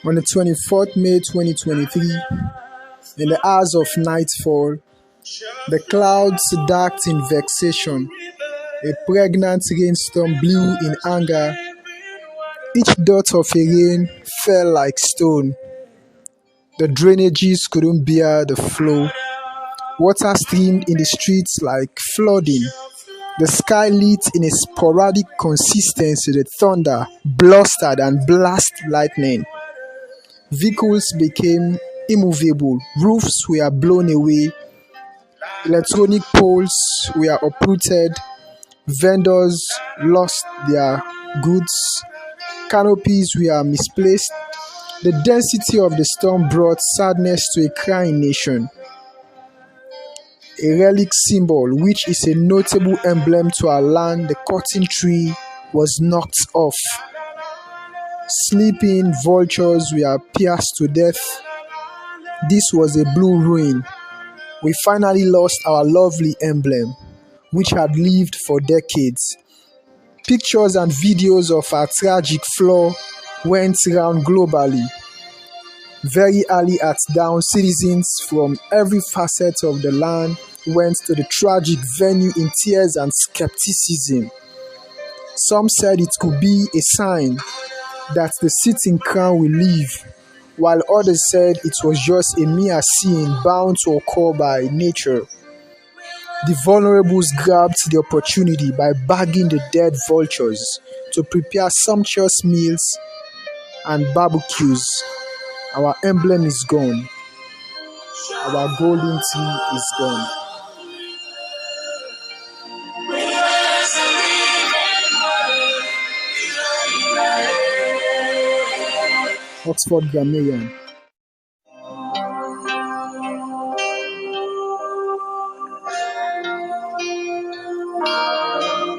On the 24th May 2023, in the hours of nightfall, the clouds darkened in vexation. A pregnant rainstorm blew in anger. Each dot of a rain fell like stone. The drainages couldn't bear the flow. Water streamed in the streets like flooding. The sky lit in a sporadic consistency with thunder, blustered, and blast lightning. Vehicles became immovable. Roofs were blown away. Electronic poles were uprooted. Vendors lost their goods. Canopies were misplaced. The density of the storm brought sadness to a crying nation. A relic symbol, which is a notable emblem to our land, the cotton tree, was knocked off. Sleeping vultures were pierced to death. This was a blue ruin. We finally lost our lovely emblem, which had lived for decades. Pictures and videos of our tragic fall went round globally. Very early at dawn, citizens from every facet of the land went to the tragic venue in tears and skepticism. Some said it could be a sign that the sitting crown will leave, while others said it was just a mere scene bound to occur by nature. The vulnerables grabbed the opportunity by bagging the dead vultures to prepare sumptuous meals and barbecues. Our emblem is gone. Our golden tree is gone. Oxford Grammarian.